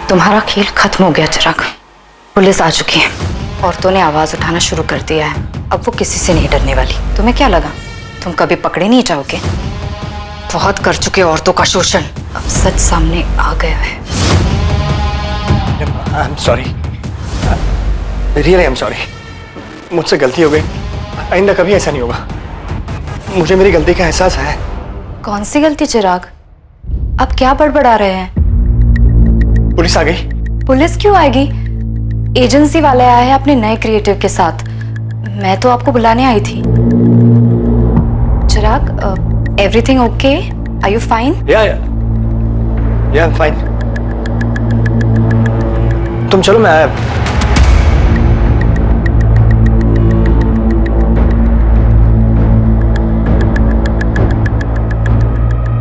तुम्हारा खेल खत्म हो गया चिराग। पुलिस आ चुकी है, औरतों ने आवाज उठाना शुरू कर दिया है। अब वो किसी से नहीं डरने वाली। तुम्हें क्या लगा तुम कभी पकड़े नहीं जाओगे? बहुत कर चुके औरतों का शोषण, अब सच सामने आ गया है। I'm sorry. Really I'm sorry. मुझसे गलती हो गई, आइंदा कभी ऐसा नहीं होगा। मुझे मेरी गलती का एहसास है। कौन सी गलती चिराग? अब क्या बड़बड़ा रहे हैं? पुलिस आ गई। पुलिस क्यों आएगी? एजेंसी वाले आए हैं अपने नए क्रिएटिव के साथ। मैं तो आपको बुलाने आई थी। Chirag, everything okay? Are you fine? Yeah fine. तुम चलो, मैं आया।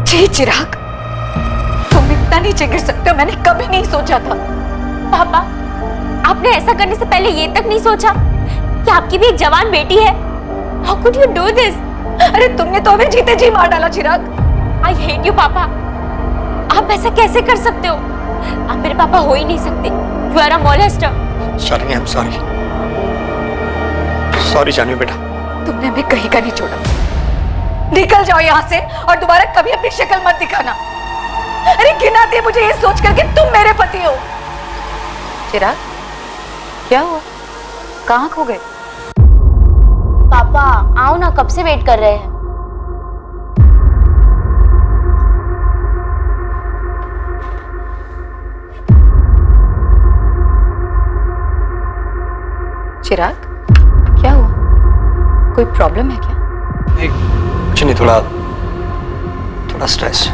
जी चिराग, तुम इतना नीचे गिर सकते हो, मैंने कभी नहीं सोचा था। पापा, आपने ऐसा करने से पहले ये तक नहीं सोचा कि आपकी भी एक जवान बेटी है? How could you do this? अरे तुमने तो हमें जीते जी मार डाला चिराग। I hate you पापा। आप ऐसा कैसे कर सकते हो? आप मेरे पापा हो ही नहीं सकते। You are a molester। Shalini, I'm sorry। Sorry Janvi बेटा। तुमने हमें कहीं का नहीं छोड़ा। निकल जाओ यहाँ से और दोबारा कभी अपनी शक्ल मत दिखाना। अरे घिन आती है मुझे ये सोच करके तुम मेरे पति हो। चिराग, क्या हुआ? कहाँ खो गए? पापा आओ ना, कब से वेट कर रहे हैं। चिराग, क्या हुआ? कोई प्रॉब्लम है क्या? नहीं, कुछ नहीं, थोड़ा स्ट्रेस।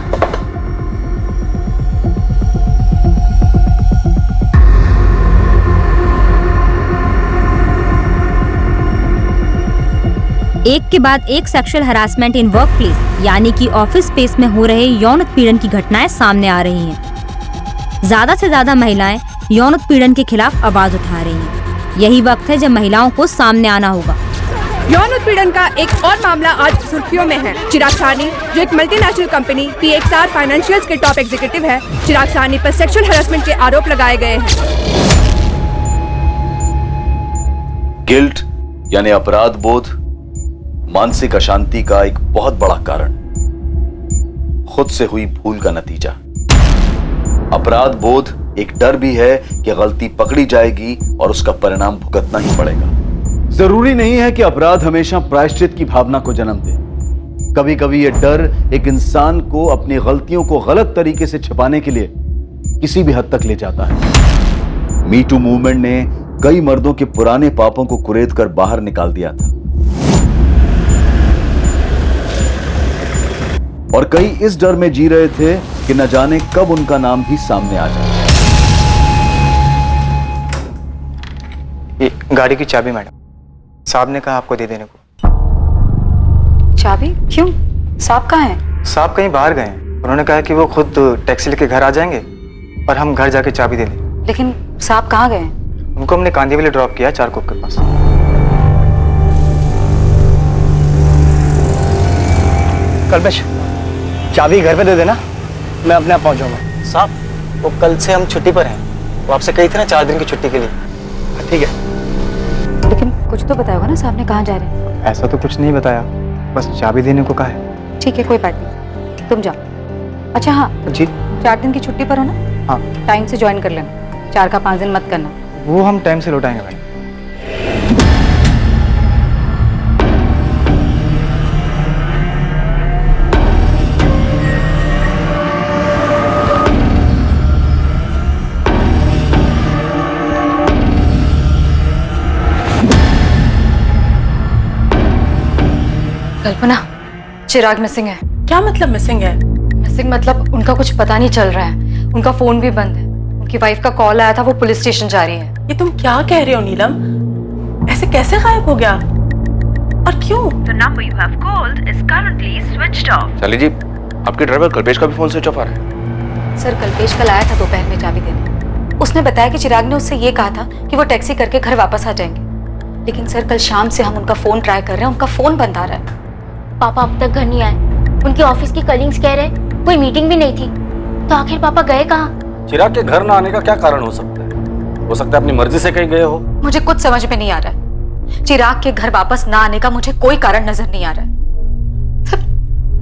एक के बाद एक sexual harassment in work place यानी कि ऑफिस स्पेस में हो रहे यौन उत्पीड़न की घटनाएं सामने आ रही हैं। ज्यादा से ज्यादा महिलाएं यौन उत्पीड़न के खिलाफ आवाज उठा रही हैं। यही वक्त है जब महिलाओं को सामने आना होगा। यौन उत्पीड़न का एक और मामला आज सुर्खियों में है। चिराग साहनी, जो एक मल्टीनेशनल कंपनी PXR फाइनेंशियल्स के टॉप एग्जीक्यूटिव है, चिराग साहनी पर सेक्सुअल हरासमेंट के आरोप लगाए गए हैं। गिल्ट यानी अपराध बोध मानसिक अशांति का एक बहुत बड़ा कारण, खुद से हुई भूल का नतीजा। अपराध बोध एक डर भी है कि गलती पकड़ी जाएगी और उसका परिणाम भुगतना ही पड़ेगा। जरूरी नहीं है कि अपराध हमेशा प्रायश्चित की भावना को जन्म दे। कभी कभी यह डर एक इंसान को अपनी गलतियों को गलत तरीके से छिपाने के लिए किसी भी हद तक ले जाता है। मी टू मूवमेंट ने कई मर्दों के पुराने पापों को कुरेद कर बाहर निकाल दिया था और कई इस डर में जी रहे थे कि न जाने कब उनका नाम भी सामने आ जाए। ये गाड़ी की चाबी मैडम, साहब ने कहा आपको दे देने को। चाबी? क्यों? साहब कहाँ हैं? साहब कहीं बाहर गए हैं। उन्होंने कहा कि वो खुद टैक्सी लेके घर आ जाएंगे और हम घर जाके चाबी दे दें। लेकिन साहब कहाँ गए? उनको हमने कांदीवली ड्रॉप किया, चारकोप के पास। कल्पेश, चाबी घर पे दे देना, मैं अपने आप पहुंचूंगा। साहब, वो कल से हम छुट्टी पर हैं। वो आपसे कही थी ना 4 दिन की छुट्टी के लिए। ठीक है। लेकिन कुछ तो बताया होगा ना साहब ने कहाँ जा रहे हैं? ऐसा तो कुछ नहीं बताया, बस चाबी देने को कहा है। ठीक है, कोई बात नहीं, तुम जाओ। अच्छा हाँ जी, 4 दिन की छुट्टी पर हो ना? हाँ। टाइम से ज्वाइन कर लेना, 4 का 5 दिन मत करना। वो हम टाइम से लौटाएंगे मैडम। कल्पना, चिराग मिसिंग है। क्या मतलब मिसिंग है? मिसिंग मतलब उनका कुछ पता नहीं चल रहा है। उनका फोन भी बंद है। उनकी वाइफ का कॉल आया था, वो पुलिस स्टेशन जा रही है। ये तुम क्या कह रहे हो नीलम? ऐसे कैसे गायब हो गया और क्यों? The number you have called is currently switched off. शाली जी, आपके ड्राइवर कल्पेश का भी फोन स्विच ऑफ आ रहा है। सर, कल्पेश कल आया था दोपहर में चाबी देने। उसने बताया कि चिराग ने उससे ये कहा था कि वो टैक्सी करके घर वापस आ जाएंगे। लेकिन सर, कल शाम से हम उनका फोन ट्राई कर रहे हैं, उनका फोन बंद आ रहा है। पापा अब तक घर नहीं आए। उनके ऑफिस की कलीग्स कह रहे कोई मीटिंग भी नहीं थी। तो आखिर पापा गए कहाँ? चिराग के घर ना आने का क्या कारण हो सकता है? हो सकता है अपनी मर्जी से कहीं गए हो। मुझे कुछ समझ में नहीं आ रहा है। चिराग के घर वापस ना आने का मुझे कोई कारण नजर नहीं आ रहा है। सर,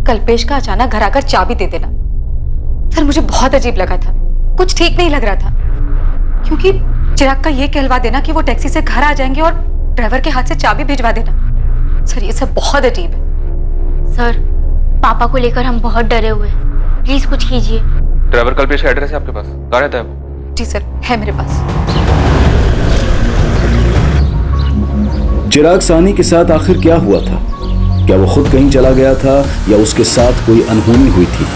कल्पेश का अचानक घर आकर चाबी दे देना, सर मुझे बहुत अजीब लगा था। कुछ ठीक नहीं लग रहा था, क्योंकि चिराग का ये कहलवा देना कि वो टैक्सी से घर आ जाएंगे और ड्राइवर के हाथ से चाबी भिजवा देना, सर ये सब बहुत अजीब है। सर, पापा को लेकर हम बहुत डरे हुए हैं, प्लीज कुछ कीजिए। ड्राइवर कल्पेश का एड्रेस है आपके पास? कहाँ रहता है वो? जी सर, है मेरे पास। चिराग सानी के साथ आखिर क्या हुआ था? क्या वो खुद कहीं चला गया था या उसके साथ कोई अनहोनी हुई थी?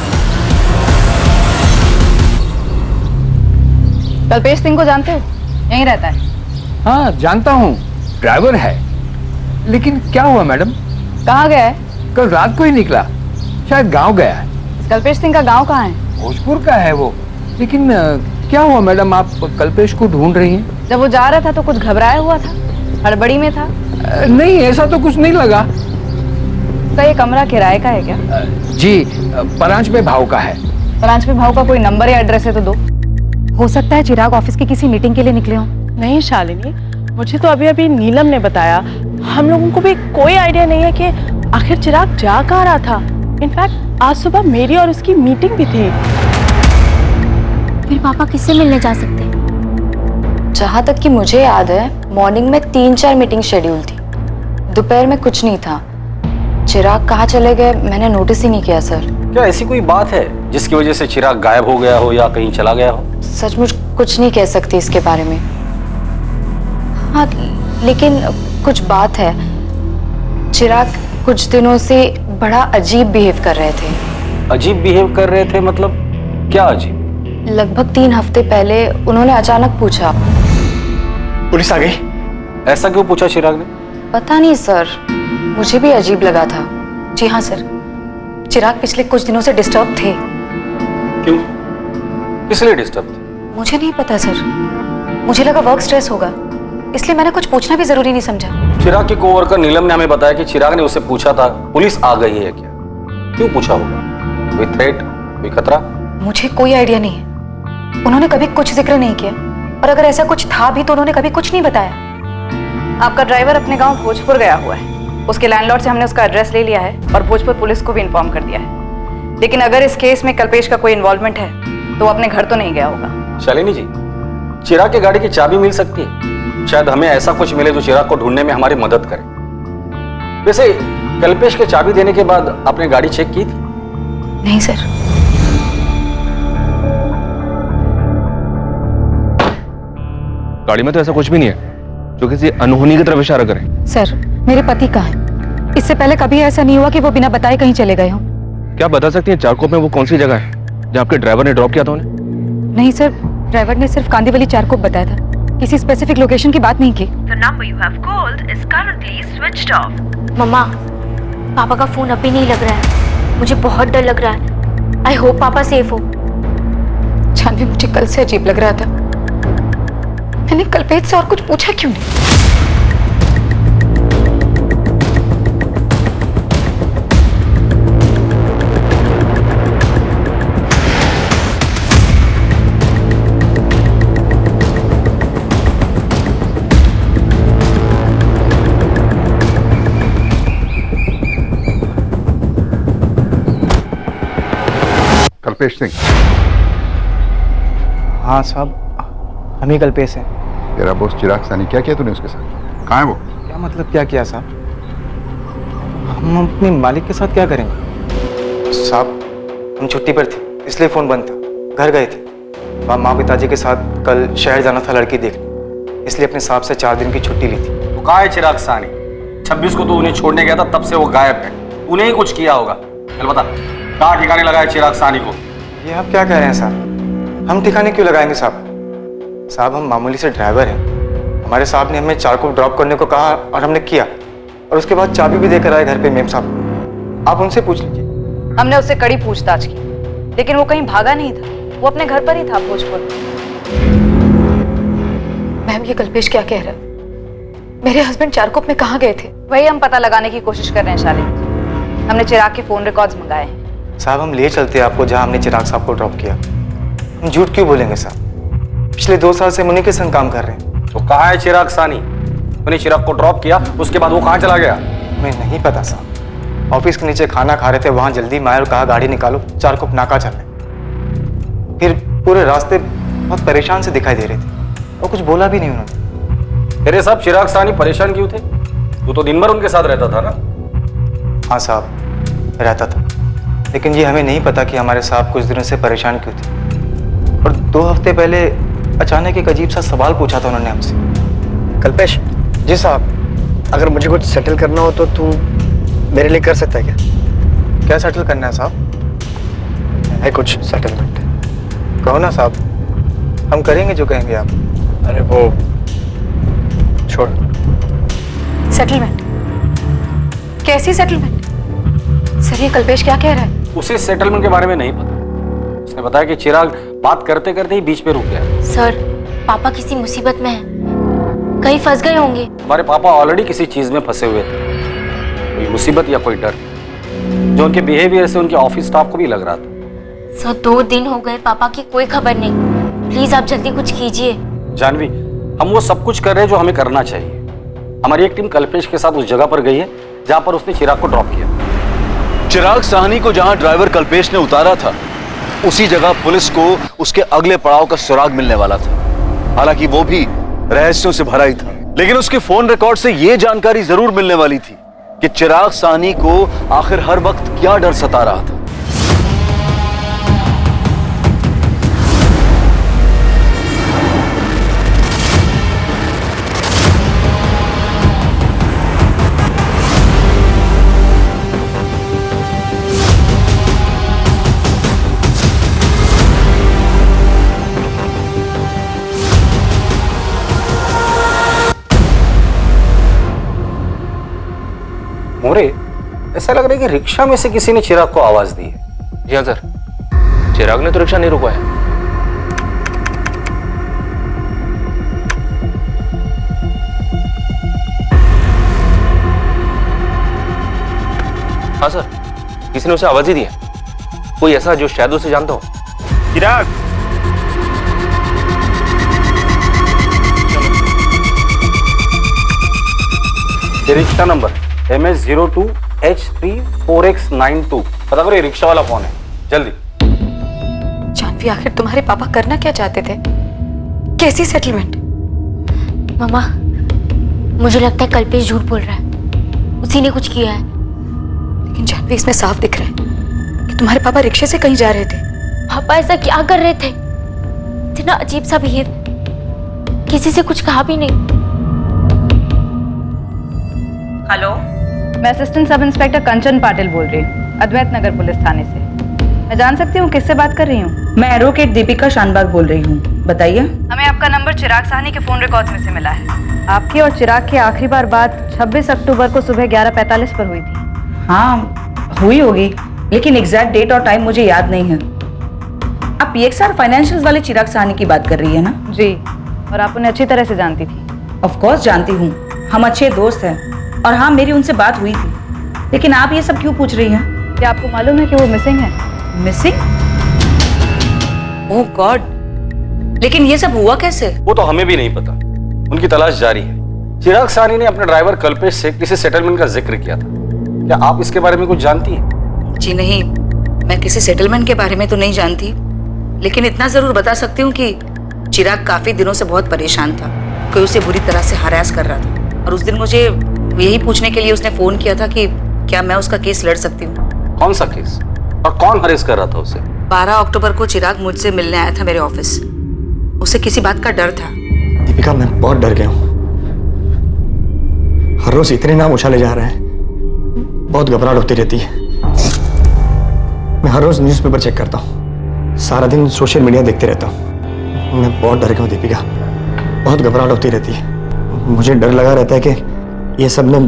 कल्पेश सिंह को जानते हो? यहीं रहता है। हाँ जानता हूँ, ड्राइवर है। लेकिन क्या हुआ मैडम? कहाँ गया है? कल रात को ही निकला, शायद गांव गया है। कल्पेश सिंह का गांव कहाँ है? भोजपुर का है वो। लेकिन क्या हुआ मैडम, आप कल्पेश को ढूंढ रही हैं? जब वो जा रहा था तो कुछ घबराया हुआ था, हड़बड़ी में था। नहीं, ऐसा तो कुछ नहीं लगा। उसका ये कमरा किराए का है क्या? जी, परांच में भाव का है। परांच में भाव का कोई नंबर या एड्रेस है तो दो। हो सकता है चिराग ऑफिस की किसी मीटिंग के लिए निकले हों। नहीं शालिनी, मुझे तो अभी अभी नीलम ने बताया। हम लोगों को भी कोई आइडिया नहीं है कि आखिर चिराग जा कहाँ रहा था। इनफैक्ट आज सुबह मेरी और उसकी मीटिंग भी थी। फिर पापा किससे मिलने जा सकते हैं? जहाँ तक कि मुझे याद है, मॉर्निंग में 3-4 मीटिंग शेड्यूल थी, दोपहर में कुछ नहीं था। चिराग कहाँ चले गए मैंने नोटिस ही नहीं किया सर। क्या ऐसी कोई बात है जिसकी वजह से चिराग गायब हो गया हो या कहीं चला गया हो? सचमुच कुछ नहीं कह सकती इसके बारे में। हाँ, लेकिन कुछ बात है। चिराग कुछ दिनों से बड़ा अजीब बिहेव कर रहे थे। अजीब बिहेव कर रहे थे मतलब क्या अजीब? लगभग 3 हफ्ते पहले उन्होंने अचानक पूछा। पुलिस आ गई? ऐसा क्यों पूछा चिराग ने? पता नहीं सर, मुझे भी अजीब लगा था। जी हाँ सर, चिराग पिछले कुछ दिनों से डिस्टर्ब थे। क्यों? किस लिए डिस्टर्ब थे? मुझे नहीं पता सर, मुझे लगा वर्क स्ट्रेस होगा, इसलिए मैंने कुछ पूछना भी जरूरी नहीं समझा। चिराग की कोवर्कर नीलम ने हमें बताया कि चिराग ने उससे पूछा था पुलिस आ गई है क्या। क्यों पूछा होगा? कोई थ्रेट, कोई खतरा? मुझे कोई आइडिया नहीं है। उन्होंने कभी कुछ जिक्र नहीं किया, और अगर ऐसा कुछ था भी तो उन्होंने कभी कुछ नहीं बताया। आपका ड्राइवर अपने गांव भोजपुर गया हुआ है। उसके लैंडलॉर्ड से हमने उसका एड्रेस ले लिया है और भोजपुर पुलिस को भी इन्फॉर्म कर दिया है। लेकिन अगर इस केस में कल्पेश का कोई इन्वॉल्वमेंट है तो वो अपने घर तो नहीं गया होगा। शालिनी जी, चिराग की गाड़ी की चाबी मिल सकती है। शायद हमें ऐसा कुछ मिले जो चिराग को ढूंढने में हमारी मदद करे। वैसे कल्पेश के चाबी देने के बाद आपने गाड़ी चेक की थी? नहीं सर। गाड़ी में तो ऐसा कुछ भी नहीं है जो किसी अनहोनी की तरफ इशारा करे। सर, मेरे पति कहाँ हैं? इससे पहले कभी ऐसा नहीं हुआ कि वो बिना बताए कहीं चले गए हों। क्या बता सकती हैं चारकोप में वो कौन सी जगह है जहाँ आपके ड्राइवर ने ड्रॉप किया था उन्हें? नहीं सर, ड्राइवर ने सिर्फ कांदीवली चारकोप बताया था, किसी स्पेसिफिक लोकेशन की बात नहीं की। The number you have called is currently switched off. मम्मा, पापा का फोन अभी नहीं लग रहा है, मुझे बहुत डर लग रहा है। आई होप पापा सेफ हो। जानवी, मुझे कल से अजीब लग रहा था। मैंने कल्पेश से और कुछ पूछा क्यों नहीं? कल्पेश सिंह? हाँ साहब, हम ही कल्पेश हैं। तेरा बॉस चिराग सानी, क्या किया तूने उसके साथ? कहाँ है वो? क्या मतलब क्या किया साहब? हम अपने मालिक के साथ क्या करेंगे साहब? हम छुट्टी पर थे इसलिए फोन बंद था। घर गए थे और माँ पिताजी के साथ कल शहर जाना था लड़की देखने, इसलिए अपने साहब से 4 दिन की छुट्टी ली थी। तो कहाँ है चिराग सानी? 26 को तो उन्हें छोड़ने गया था, तब से वो गायब है। उन्हें ही कुछ किया होगा। चल बता, कहाँ ठिकाने लगाया चिराग सानी को? ये आप क्या कह रहे हैं साहब? हम ठिकाने क्यों लगाएंगे साहब? साहब, हम मामूली से ड्राइवर हैं। हमारे साहब ने हमें चारकोप ड्रॉप करने को कहा और हमने किया, और उसके बाद चाबी भी देकर आए घर पे मेम साहब। आप उनसे पूछ लीजिए। हमने उससे कड़ी पूछताछ की, लेकिन वो कहीं भागा नहीं था, वो अपने घर पर ही था भोजपुर में। मैम, ये कल्पेश क्या कह रहा है? मेरे हस्बैंड चारकोप में कहाँ गए थे? वही हम पता लगाने की कोशिश कर रहे हैं शालिनी। हमने चिराग के फोन रिकॉर्ड्स मंगाए हैं। साहब, हम ले चलते हैं आपको जहाँ हमने चिराग साहब को ड्रॉप किया। हम झूठ क्यों बोलेंगे साहब? पिछले 2 साल से हम उन्हीं के संग काम कर रहे हैं। तो कहाँ है चिराग सानी? मैंने चिराग को ड्रॉप किया, उसके बाद वो कहाँ चला गया? हमें नहीं पता साहब। ऑफिस के नीचे खाना खा रहे थे, वहां जल्दी में आए और कहा गाड़ी निकालो, 4 कुप नाका चल रहे। फिर पूरे रास्ते बहुत परेशान से दिखाई दे रहे थे और कुछ बोला भी नहीं उन्होंने। अरे साहब, चिराग सानी परेशान क्यों थे? तू तो दिन भर उनके साथ रहता था ना? हाँ साहब, रहता था, लेकिन ये हमें नहीं पता कि हमारे साहब कुछ दिनों से परेशान क्यों थे। और 2 हफ्ते पहले अचानक एक अजीब सा सवाल पूछा था उन्होंने हमसे। कल्पेश। जी साहब। अगर मुझे कुछ सेटल करना हो तो तू मेरे लिए कर सकता है क्या? क्या सेटल करना है साहब? है कुछ सेटलमेंट? कहो ना साहब, हम करेंगे जो कहेंगे आप। अरे वो छोड़। सेटलमेंट? कैसी सेटलमेंट? सर ये कल्पेश क्या कह रहा है? उसे सेटलमेंट के बारे में नहीं पता। उसने बताया कि चिराग बात करते करते ही बीच पे रुक गया। सर, पापा किसी मुसीबत में हैं, कहीं फंस गए होंगे। हमारे पापा ऑलरेडी किसी चीज में फंसे हुए थे, कोई मुसीबत या कोई डर जो उनके बिहेवियर से उनके ऑफिस स्टाफ को भी लग रहा था। सर 2 दिन हो गए, पापा की कोई खबर नहीं। प्लीज आप जल्दी कुछ कीजिए। जानवी, हम वो सब कुछ कर रहे हैं जो हमें करना चाहिए। हमारी एक टीम कल्पेश के साथ उस जगह पर गई है जहां पर उसने चिराग को ड्रॉप किया। चिराग साहनी को जहां ड्राइवर कल्पेश ने उतारा था, उसी जगह पुलिस को उसके अगले पड़ाव का सुराग मिलने वाला था। हालांकि वो भी रहस्यों से भरा ही था, लेकिन उसके फोन रिकॉर्ड से यह जानकारी जरूर मिलने वाली थी कि चिराग साहनी को आखिर हर वक्त क्या डर सता रहा था। मोरे, ऐसा लग रहा है कि रिक्शा में से किसी ने चिराग को आवाज दी है। जी हाँ सर, चिराग ने तो रिक्शा नहीं रुकवाया। हाँ सर, किसी ने उसे आवाज ही दी है, कोई ऐसा जो शायद उसे जानता हो। चिराग, ये रिक्शा नंबर MS02H34X92, पता करो ये रिक्शा वाला कौन है, जल्दी। जानवी, आखिर तुम्हारे पापा करना क्या चाहते थे? कैसी सेटलमेंट? मामा, मुझे लगता है कल्पेश झूठ बोल रहा है, उसी ने कुछ किया है। लेकिन जानवी, इसमें साफ दिख रहा है कि तुम्हारे पापा रिक्शे से कहीं जा रहे थे। पापा ऐसा क्या कर रहे थे? इतना अजीब सा बिहेव, किसी से कुछ कहा भी नहीं। हेलो, मैं असिस्टेंट सब इंस्पेक्टर कंचन पाटिल बोल रही हूँ, अद्वैत नगर पुलिस थाने से। मैं जान सकती हूँ किससे बात कर रही हूँ? मैं एडवोकेट दीपिका शानबाग बोल रही हूँ, बताइए। हमें आपका नंबर चिराग साहनी के फोन रिकॉर्ड्स में से मिला है। आपकी और चिराग की आखिरी बार बात 26 अक्टूबर को सुबह 11:45 पर हुई थी। हाँ, हुई होगी, लेकिन एग्जैक्ट डेट और टाइम मुझे याद नहीं है। आप PXR फाइनेंशियल्स वाले चिराग साहनी की बात कर रही है ना? जी, और आप उन्हें अच्छी तरह से जानती थी। ऑफ कोर्स जानती हूँ, हम अच्छे दोस्त हैं, और हाँ मेरी उनसे बात हुई थी। लेकिन आप ये सब क्यों पूछ रही हैं? क्या आपको मालूम है कि वो मिसिंग है? मिसिंग? ओह गॉड, लेकिन ये सब हुआ कैसे? वो तो हमें भी नहीं पता, उनकी तलाश जारी है। चिराग साहनी ने अपने ड्राइवर कल्पेश से किसी सेटलमेंट का जिक्र किया था, क्या आप इसके बारे में कुछ जानती हैं? जी नहीं, मैं किसी सेटलमेंट के बारे में तो नहीं जानती, लेकिन इतना जरूर बता सकती हूँ कि चिराग काफी दिनों से बहुत परेशान था। कोई उसे बुरी तरह से हरास कर रहा था, और उस दिन मुझे यही पूछने के लिए उसने फोन किया था कि क्या मैं उसका केस लड़ सकती हूँ। कौन सा केस और कौन हरेस कर रहा था उसे? 12 अक्टूबर को चिराग मुझसे मिलने आया था मेरे ऑफिस। उसे किसी बात का डर था। दीपिका, मैं बहुत डर गया हूँ। हर रोज इतने नाम उछाले जा रहे हैं, बहुत घबराहट होती रहती है। मैं हर रोज न्यूज़पेपर चेक करता हूँ, सारा दिन सोशल मीडिया देखते रहता हूँ। मैं बहुत डर गया हूँ दीपिका, बहुत घबराहट होती रहती है। मुझे डर लगा रहता है कि ये सब में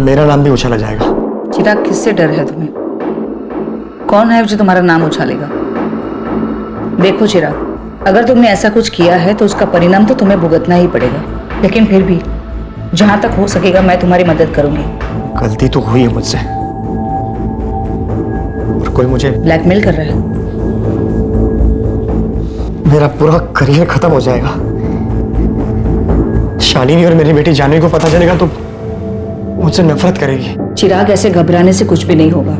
मेरा नाम भी उछाला जाएगा। चिराग, किससे डर है तुम्हें? कौन है जो तुम्हारा नाम उछालेगा? देखो चिराग, अगर तुमने ऐसा कुछ किया है तो उसका परिणाम तो तुम्हें भुगतना ही पड़ेगा, लेकिन फिर भी जहां तक हो सकेगा मैं तुम्हारी मदद करूंगी। गलती तो हुई है मुझसे, और कोई मुझे ब्लैकमेल कर रहा है। मेरा पूरा करियर खत्म हो जाएगा। शालिनी और मेरी बेटी जानवी को पता चलेगा तो मुझसे नफरत करेगी। चिराग, ऐसे घबराने से कुछ भी नहीं होगा।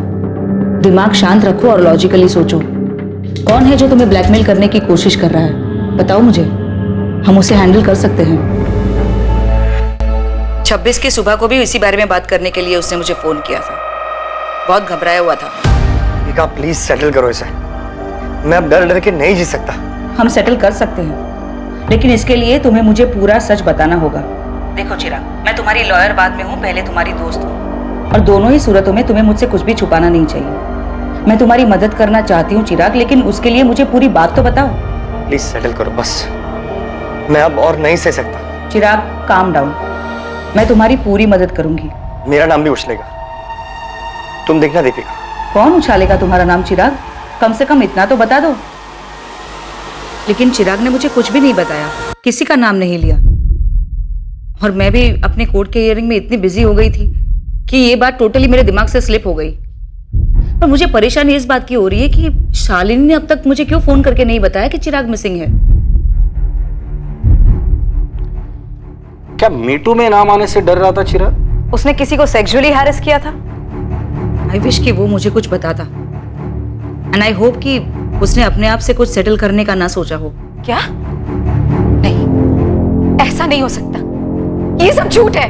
दिमाग शांत रखो और लॉजिकली सोचो। कौन है जो तुम्हें ब्लैकमेल करने की कोशिश कर रहा है? बताओ मुझे, हम उसे हैंडल कर सकते हैं। 26 की सुबह को भी इसी बारे में बात करने के लिए उसने मुझे फोन किया था। बहुत घबराया हुआ था। दीपिका प्लीज सेटल करो इसे। मैं अब डर डर के नहीं जी सकता। हम सेटल कर सकते हैं, लेकिन इसके लिए तुम्हें मुझे पूरा सच बताना होगा। देखो चिराग, मैं तुम्हारी लॉयर बाद में हूँ, पहले तुम्हारी दोस्त हूँ, और दोनों ही सूरतों में तुम्हें मुझसे कुछ भी छुपाना नहीं चाहिए। मैं तुम्हारी मदद करना चाहती हूँ चिराग, लेकिन उसके लिए मुझे पूरी बात तो बताओ। प्लीज सेटल करो बस, मैं अब और नहीं सह सकता। चिराग काम डाउन, मैं तुम्हारी पूरी मदद करूंगी। मेरा नाम भी उछलेगा, तुम देखना दीपिका। कौन उछालेगा तुम्हारा नाम चिराग? कम से कम इतना तो बता दो। लेकिन चिराग ने मुझे कुछ भी नहीं बताया, किसी का नाम नहीं लिया, और मैं भी अपने कोर्ट के हियरिंग में इतनी बिजी हो गई थी कि ये बात टोटली मेरे दिमाग से स्लिप हो गई। पर मुझे परेशानी इस बात की हो रही है कि शालिनी ने अब तक मुझे क्यों फोन करके नहीं बताया कि चिराग मिसिंग है। क्या मीटू में नाम आने से डर रहा था चिराग? उसने किसी को सेक्सुअली हैरेस किया था? आई विश कि वो मुझे कुछ बताता, एंड आई होप कि उसने अपने आप से कुछ सेटल करने का ना सोचा हो। क्या? नहीं, ऐसा नहीं हो सकता, ये सब झूठ है।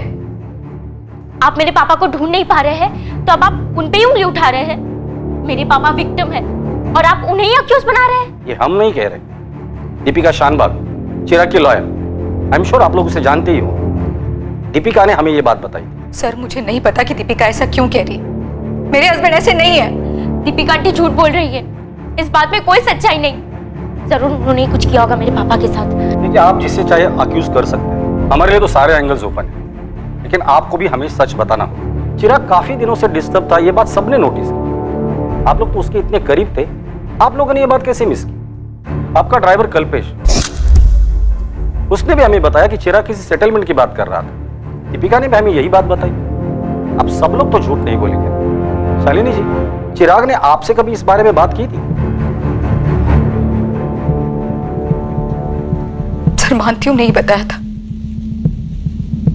आप मेरे पापा को ढूंढ नहीं पा रहे हैं तो अब आप उन पे ही उंगली उठा रहे हैं। मेरे पापा विक्टिम है और आप उन्हें ही अक्यूज बना रहे हैं। ये हम नहीं कह रहे। दीपिका शानबाग, चिराग की लॉयर, आई एम श्योर आप लोग उसे जानते ही हो। दीपिका ने हमें ये बात बताई। सर मुझे नहीं पता कि दीपिका ऐसा क्यों कह रही। मेरे हस्बैंड ऐसे नहीं है। दीपिका आंटी झूठ बोल रही है, इस बात में कोई सच्चाई नहीं। जरूर उन्होंने कुछ किया होगा मेरे पापा के साथ। देखिए, आप जिससे चाहे अक्यूज कर सकते हैं, हमारे लिए तो सारे एंगल्स ओपन है, लेकिन आपको भी हमें सच बताना होगा। चिराग काफी दिनों से डिस्टर्ब था, ये बात सबने नोटिस की। आप लोग तो उसके इतने करीब थे, आप लोगों ने ये बात कैसे मिस की? आपका ड्राइवर कल्पेश, उसने भी हमें बताया कि चिराग किसी सेटलमेंट की बात कर रहा था। दीपिका ने भी हमें यही बात बताई। अब सब लोग तो झूठ नहीं बोलेंगे। शालिनी जी, चिराग ने आपसे कभी इस बारे में बात की थी? सर मानती हूँ नहीं बताया था,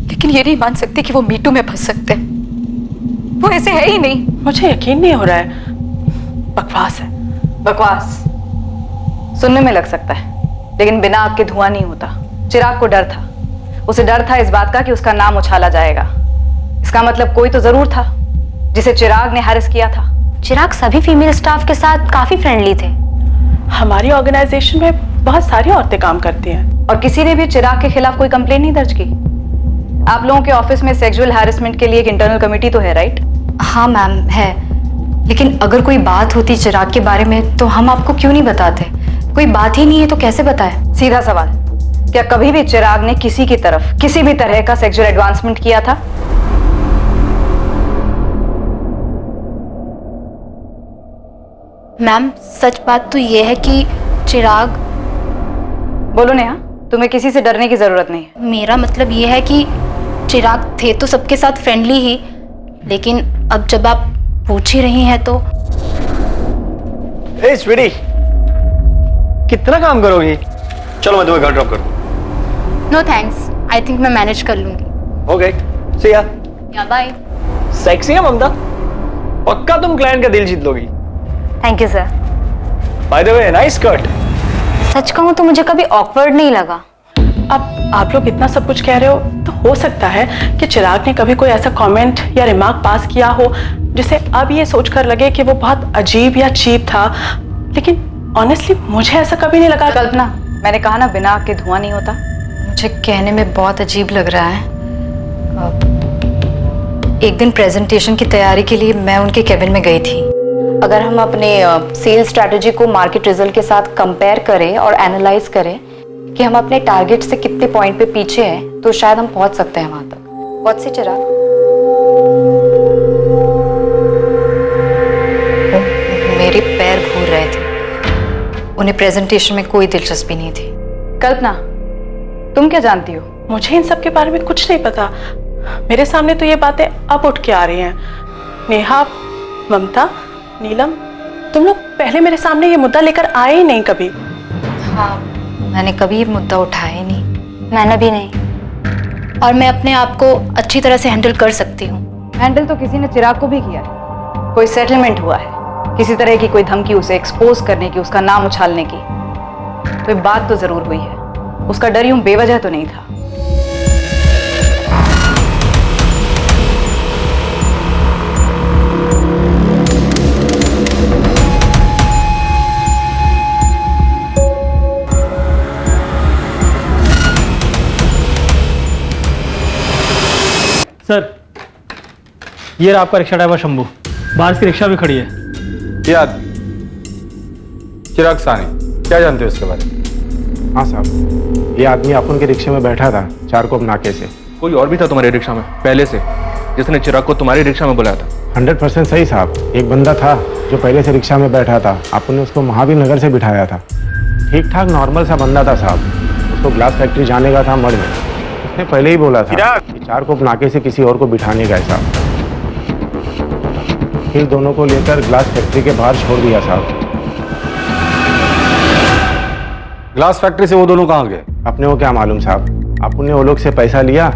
लेकिन ये नहीं मान सकती कि वो मीटू में फंस सकते हैं। वो ऐसे है ही नहीं। मुझे यकीन नहीं हो रहा है, बकवास है। बकवास सुनने में लग सकता है, लेकिन बिना आग के धुआं नहीं होता। चिराग को डर था, उसे डर था इस बात का कि उसका नाम उछाला जाएगा। इसका मतलब कोई तो जरूर था जिसे चिराग ने हैरेस किया था। चिराग सभी फीमेल स्टाफ के साथ काफी फ्रेंडली थे। हमारी ऑर्गेनाइजेशन में बहुत सारी औरतें काम करती हैं, और किसी ने भी चिराग के खिलाफ कोई कंप्लेन नहीं दर्ज की। आप लोगों के ऑफिस में सेक्सुअल हैरेसमेंट के लिए एक इंटरनल कमेटी तो है, राइट? हाँ मैम है, लेकिन अगर कोई बात होती चिराग के बारे में तो हम आपको क्यों नहीं बताते? कोई बात ही नहीं है तो कैसे बताए? सीधा सवाल, क्या कभी भी चिराग ने किसी की तरफ किसी भी तरह का सेक्सुअल एडवांसमेंट किया था? मैम सच बात तो ये है कि चिराग। बोलो नेहा, तुम्हें किसी से डरने की जरूरत नहीं है। मेरा मतलब ये है कि चिराग थे तो सबके साथ फ्रेंडली ही, लेकिन अब जब आप पूछ ही रही हैं तो। ए स्वीटी, कितना काम करोगी? चलो मैं तुम्हें घर ड्रॉप कर दूं। नो थैंक्स, आई थिंक मैं मैनेज कर लूंगी। ओके, सी या। या बाय। सेक्सी है ममता, पक्का तुम क्लाइंट का दिल जीत लोगी। Thank you sir. By the way, nice cut. सच कहूँ तो मुझे कभी ऑकवर्ड नहीं लगा। अब आप लोग इतना सब कुछ कह रहे हो तो हो सकता है कि चिराग ने कभी कोई ऐसा कमेंट या रिमार्क पास किया हो जिसे अब ये सोचकर लगे कि वो बहुत अजीब या चीप था, लेकिन ऑनेस्टली मुझे ऐसा कभी नहीं लगा। कल्पना, मैंने कहा ना बिना आग के धुआं नहीं होता। मुझे कहने में बहुत अजीब लग रहा है। एक दिन प्रेजेंटेशन की तैयारी के लिए मैं उनके केबिन में गई थी। अगर हम अपने सेल्स स्ट्रैटेजी को मार्केट रिजल्ट के साथ कंपेयर करें और एनालाइज करें कि हम अपने टारगेट से कितने पॉइंट पे पीछे हैं, तो शायद हम पहुंच सकते हैं वहां तक। बहुत सी चिराग, मेरे पैर घूर रहे थे। उन्हें प्रेजेंटेशन में कोई दिलचस्पी नहीं थी। कल्पना, तुम क्या जानती हो? मुझे इन सब के बारे में कुछ नहीं पता। मेरे सामने तो ये बातें अब उठ के आ रही हैं। नेहा, ममता, नीलम, तुम लोग पहले मेरे सामने ये मुद्दा लेकर आए ही नहीं कभी। हाँ मैंने कभी ये मुद्दा उठाया ही नहीं। मैंने भी नहीं। और मैं अपने आप को अच्छी तरह से हैंडल कर सकती हूँ। हैंडल तो किसी ने चिराग को भी किया है। कोई सेटलमेंट हुआ है, किसी तरह की कोई धमकी उसे एक्सपोज करने की, उसका नाम उछालने की। कोई बात तो जरूर हुई है। उसका डर यूं बेवजह तो नहीं था। सर, ये रहा आपका रिक्शा ड्राइवर शंभू। बाहर की रिक्शा भी खड़ी है। याद चिराग सानी, क्या जानते हो इसके बारे में? हाँ साहब, ये आदमी अपन के रिक्शे में बैठा था चारकोप नाके से। कोई और भी था तुम्हारे रिक्शा में पहले से जिसने चिराग को तुम्हारे रिक्शा में बुलाया था? 100% सही साहब। एक बंदा था जो पहले से रिक्शा में बैठा था, अपन ने उसको महावीर नगर से बिठाया था। ठीक ठाक नॉर्मल सा बंदा था साहब। उसको ग्लास फैक्ट्री जाने का था मड़ में। उसने पहले ही बोला था कि चारकोप नाके से किसी और को बिठाने गए साहब। फिर दोनों को लेकर ग्लास फैक्ट्री के बाहर छोड़ दिया साहब। ग्लास फैक्ट्री से वो दोनों कहाँ गए? अपने को क्या मालूम साहब। अपन ने वो लोग से पैसा लिया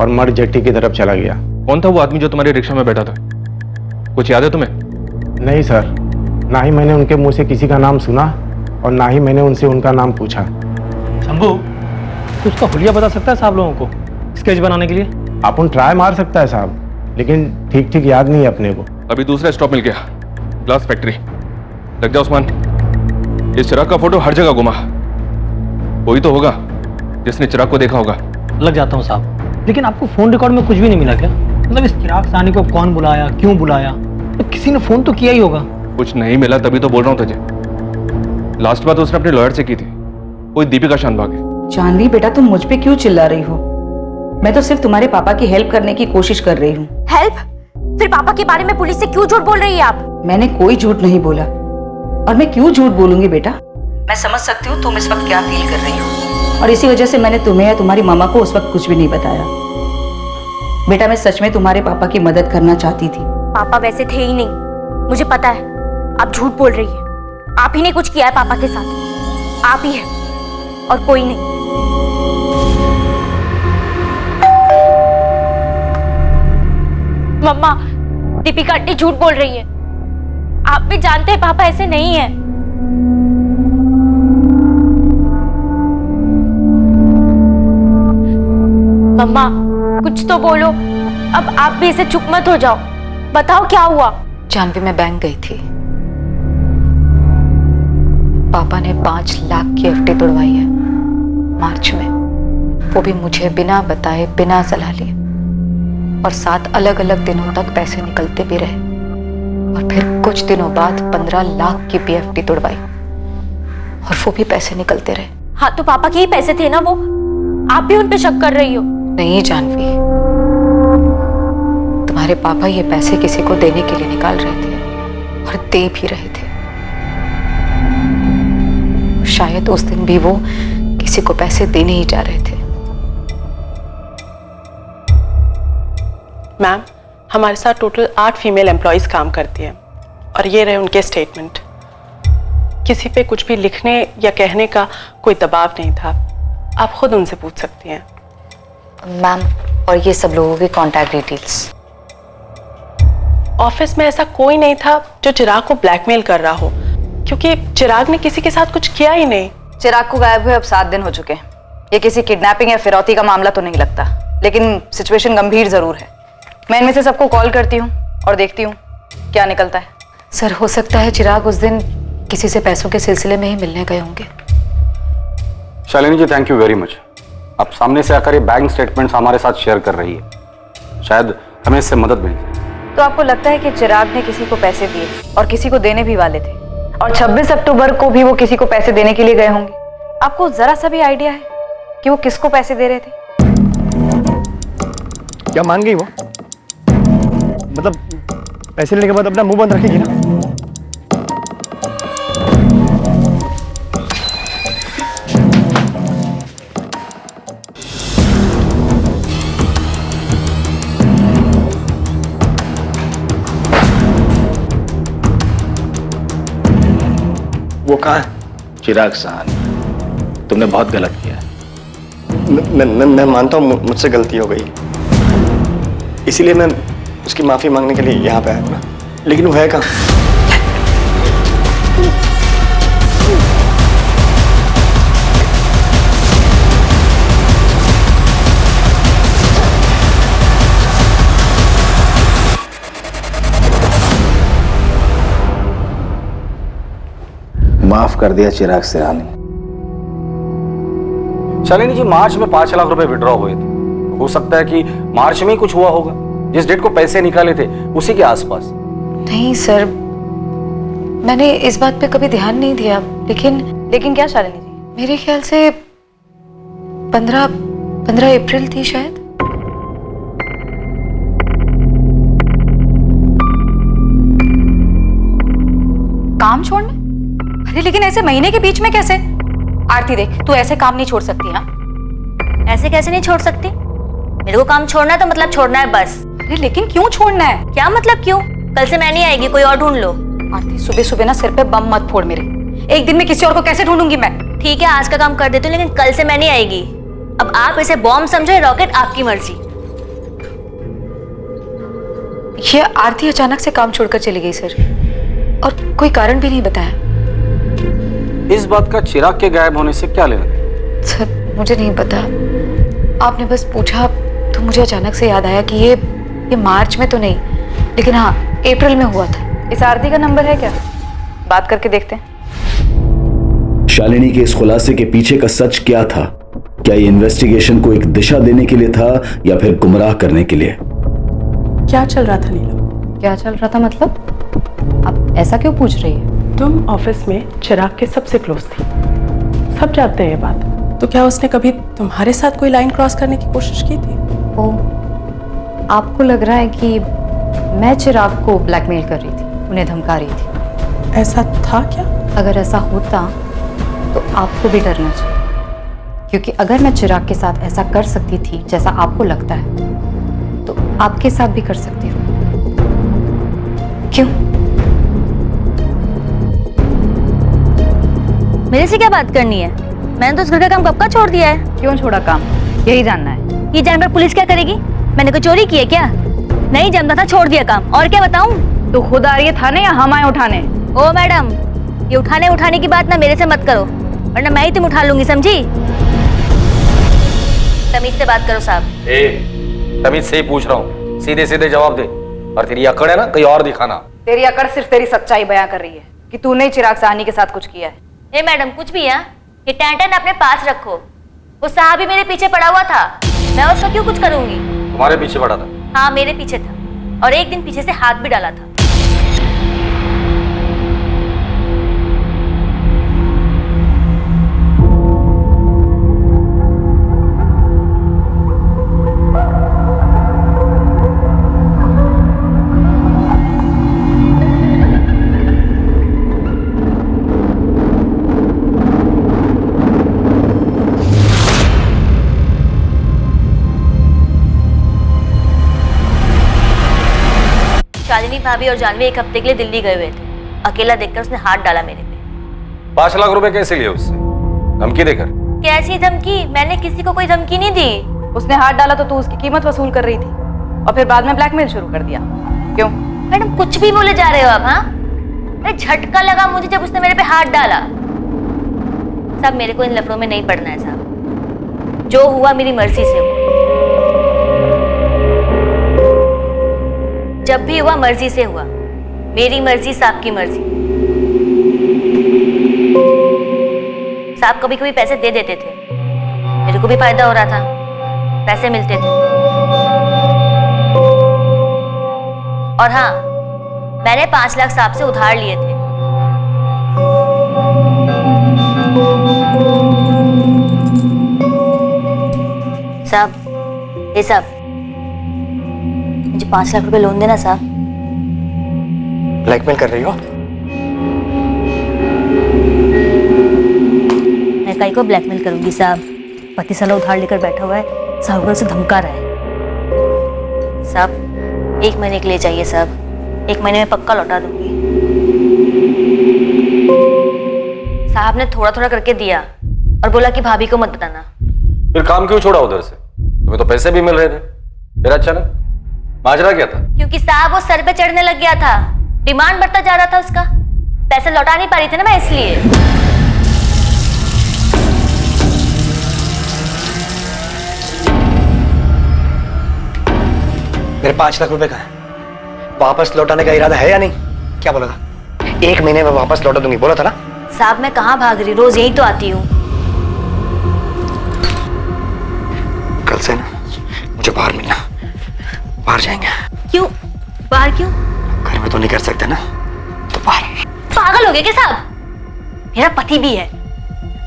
और मर्द जेट्टी की तरफ चला गया। कौन था वो आदमी जो तुम्हारे रिक्शा में बैठा था? कुछ याद है तुम्हें? नहीं सर, ना ही मैंने उनके मुंह से किसी का नाम सुना और ना ही मैंने उनसे उनका नाम पूछा। शंभू, तो उसका हुलिया बता सकता है साहब लोगों को स्केच बनाने के लिए? अपन ट्राई मार सकता है साहब, लेकिन ठीक ठीक याद नहीं है अपने को। अभी दूसरा स्टॉप मिल गया, ग्लास फैक्ट्री। लग जा उस्मान, इस चिराग का फोटो हर जगह घुमा। कोई तो होगा जिसने चिराग को देखा होगा। लग जाता हूँ साहब, लेकिन आपको फोन रिकॉर्ड में कुछ भी नहीं मिला क्या? मतलब इस चिराग सानी को कौन बुलाया, क्यों बुलाया? तो किसी ने फोन तो किया ही होगा। कुछ नहीं मिला तभी तो बोल रहा हूँ तुझे। लास्ट बात उसने अपने लॉयर से की थी, कोई दीपिका शानभाग है। जानवी बेटा, तुम मुझ पे क्यों चिल्ला रही हो? मैं तो सिर्फ तुम्हारे पापा की हेल्प करने की कोशिश कर रही हूँ। हेल्प? फिर पापा के बारे में पुलिस से क्यों झूठ बोल रही है आप? मैंने कोई झूठ नहीं बोला। और मैं क्यों झूठ बोलूंगी बेटा? मैं समझ सकती हूँ तुम इस वक्त क्या फील कर रही हो, और इसी वजह से मैंने तुम्हें या तुम्हारी मामा को उस वक्त कुछ भी नहीं बताया। बेटा, मैं सच में तुम्हारे पापा की मदद करना चाहती थी। पापा वैसे थे ही नहीं, मुझे पता है। आप झूठ बोल रही है। आप ही ने कुछ किया है पापा के साथ। आप ही है और कोई नहीं। मम्मा, दीपिका आंटी झूठ बोल रही है। आप भी जानते हैं पापा ऐसे नहीं है। मम्मा, कुछ तो बोलो। अब आप भी इसे चुप मत हो जाओ। बताओ क्या हुआ? जानवी, मैं बैंक गई थी। पापा ने 5 लाख की एफडी तोड़वाई है मार्च में, वो भी मुझे बिना बताए, बिना सलाह लिए। और 7 अलग अलग दिनों तक पैसे निकलते भी रहे। और फिर कुछ दिनों बाद 15 लाख की भी एफडी तोड़वाई और वो भी पैसे निकलते रहे। हाँ, तो पापा के ही पैसे थे ना वो। आप भी उन पे शक कर रही हो? नहीं जानवी, तुम्हारे पापा ये पैसे किसी को देने के लिए निकाल रहे थे और दे भी रहे थे। शायद उस दिन भी वो किसी को पैसे देने ही जा रहे थे। मैम, हमारे साथ टोटल 8 फीमेल एम्प्लॉइज काम करती हैं और ये रहे उनके स्टेटमेंट। किसी पे कुछ भी लिखने या कहने का कोई दबाव नहीं था। आप खुद उनसे पूछ सकती हैं। मैम, और ये सब लोगों की कॉन्टैक्ट डिटेल्स? ऑफिस में ऐसा कोई नहीं था जो चिराग को ब्लैकमेल कर रहा हो, क्योंकि चिराग ने किसी के साथ कुछ किया ही नहीं। चिराग को गायब हुए अब 7 दिन हो चुके हैं। ये किसी किडनैपिंग या फिरौती का मामला तो नहीं लगता, लेकिन सिचुएशन गंभीर जरूर है। मैं इनमें से सबको कॉल करती हूँ और देखती हूँ क्या निकलता है। सर, हो सकता है चिराग उस दिन किसी से पैसों के सिलसिले में ही मिलने गए होंगे। शालिनी जी, थैंक यू वेरी मच। आप सामने से आकर ये बैंक स्टेटमेंट्स हमारे साथ शेयर कर रही है। शायद हमें इससे मदद मिल जाए। तो आपको लगता है कि चिराग ने किसी को पैसे दिए और किसी को देने भी वाले थे, और 26 अक्टूबर को भी वो किसी को पैसे देने के लिए गए होंगे? आपको जरा सा भी आइडिया है कि वो किसको पैसे दे रहे थे? क्या मान गई वो? मतलब पैसे लेने के बाद अपना मुंह बंद रखेगी ना? वो कहाँ है? चिराग सानी तुमने बहुत गलत किया है। मैं मानता हूँ मुझसे गलती हो गई, इसीलिए मैं उसकी माफी मांगने के लिए यहाँ पे आया हूँ ना, लेकिन वो है कहाँ? माफ कर दिया चिराग सिरानी। शालिनी जी, मार्च में 5 लाख रुपए विड्रॉ हुए थे। हो सकता है कि मार्च में ही कुछ हुआ होगा, जिस डेट को पैसे निकाले थे उसी के आसपास। नहीं सर, मैंने इस बात पे कभी ध्यान नहीं दिया, लेकिन क्या शालिनी जी? मेरे ख्याल से 15 अप्रैल थी शायद। काम छोड़ना? अरे लेकिन ऐसे महीने के बीच में कैसे? आरती देख, तू ऐसे काम नहीं छोड़ सकती। हाँ, ऐसे कैसे नहीं छोड़ सकती? मेरे को काम छोड़ना है तो मतलब छोड़ना है बस। अरे लेकिन क्यों छोड़ना है? क्या मतलब क्यों? कल से मैं नहीं आएगी, कोई और ढूंढ लो। आरती, सुबह सुबह ना सिर पे बम मत फोड़ मेरे। एक दिन में किसी और को कैसे ढूंढूंगी मैं? ठीक है, आज का काम कर देती हूँ, लेकिन कल से मैं नहीं आएगी। अब आप इसे बॉम्ब समझो, रॉकेट आपकी मर्जी। ये आरती अचानक से काम छोड़कर चली गई सर, और कोई कारण भी नहीं बताया। इस बात का चिराग के गायब होने से क्या लेना? सर मुझे नहीं पता, आपने बस पूछा तो मुझे अचानक से याद आया कि ये मार्च में तो नहीं, लेकिन हाँ अप्रैल में हुआ था। इस आरती का नंबर है क्या? बात करके देखते हैं। शालिनी के इस खुलासे के पीछे का सच क्या था? क्या ये इन्वेस्टिगेशन को एक दिशा देने के लिए था या फिर गुमराह करने के लिए? क्या चल रहा था नीलम? क्या चल रहा था मतलब? आप ऐसा क्यों पूछ रही है? तुम ऑफिस में चिराग के सबसे क्लोज थी, सब जानते हैं ये बात। तो क्या उसने कभी तुम्हारे साथ कोई लाइन क्रॉस करने की कोशिश की थी? ओ, आपको लग रहा है कि मैं चिराग को ब्लैकमेल कर रही थी, उन्हें धमका रही थी? ऐसा था क्या? अगर ऐसा होता तो आपको भी डरना चाहिए, क्योंकि अगर मैं चिराग के साथ ऐसा कर सकती थी जैसा आपको लगता है, तो आपके साथ भी कर सकती हूँ। क्यों? मेरे से क्या बात करनी है? मैंने तो उस घर का काम कब का छोड़ दिया है। क्यों छोड़ा काम, यही जानना है? ये जानने पर पुलिस क्या करेगी? मैंने कोई चोरी की है क्या? नहीं जमता था, छोड़ दिया काम। और क्या बताऊं? तो खुद आ रही है थाने या हम आए उठाने? ओ मैडम, ये उठाने की बात ना मेरे से मत करो, वरना मैं ही तुम उठा लूंगी, समझी? तमीज से बात करो साहब। तमीज से ही पूछ रहा हूँ, सीधे सीधे जवाब दे। और तेरी अकड़ है ना, कहीं और दिखाना। तेरी अकड़ सिर्फ तेरी सच्चाई बयां कर रही है कि तूने चिराग साहनी के साथ कुछ किया है। ए मैडम, कुछ भी है? ये टैंटन अपने पास रखो। वो साहब भी मेरे पीछे पड़ा हुआ था, मैं उसका क्यों कुछ करूंगी? तुम्हारे पीछे पड़ा था? हाँ मेरे पीछे था, और एक दिन पीछे से हाथ भी डाला था। शालिनी भाभी और जानवी एक हफ्ते के लिए दिल्ली गए हुए थे। अकेला देखकर उसने हाथ डाला मेरे पे। 5 लाख रुपए कैसे लिए उससे? धमकी देकर? कैसी धमकी? मैंने किसी को कोई धमकी नहीं दी। उसने हाथ डाला तो तू उसकी कीमत वसूल कर रही थी, और फिर बाद में ब्लैकमेल शुरू कर दिया। क्यों? मैडम कुछ भी बोले जा रहे हो आप? हाँ, अरे झटका लगा मुझे जब उसने मेरे पे हाथ डाला। साहब मेरे को इन लफड़ों में नहीं पड़ना है साहब, जो हुआ मेरी मर्जी से हुआ। जब भी हुआ मर्जी से हुआ, मेरी मर्जी साहब की मर्जी। साहब कभी कभी पैसे दे देते थे, मेरे को भी फायदा हो रहा था, पैसे मिलते थे। और हाँ, मैंने 5 लाख साहब से उधार लिए थे। साहब, ये साहब मुझे 5 लाख रुपए लोन देना साहब। ब्लैकमेल कर रही हो? मैं काई को ब्लैकमेल करूंगी साहब? पति साला उधार लेकर बैठा हुआ है, साहूकार से धमका रहा है। साहब 1 महीने के लिए चाहिए साहब, 1 महीने में पक्का लौटा दूंगी। साहब ने थोड़ा थोड़ा करके दिया, और बोला कि भाभी को मत बताना। फिर काम क्यों छोड़ा उधर से? तुम्हें तो पैसे भी मिल रहे थे, फिर अचानक माजरा क्या था? क्योंकि साहब वो सर पे चढ़ने लग गया था, डिमांड बढ़ता जा रहा था उसका, पैसे लौटा नहीं पा रही थी ना मैं, इसलिए। मेरे 5 लाख रुपए का है, वापस लौटाने का इरादा है या नहीं? क्या बोला था? 1 महीने में वापस लौटा दूंगी बोला था ना? साहब मैं कहाँ भाग रही, रोज यही तो आती हूँ। कल से ना मुझे बाहर मिलना, बाहर जाएंगे। क्यों बाहर क्यों? घर में तो नहीं कर सकते ना, तो बाहर। पागल हो गए क्या साहब? मेरा पति भी है,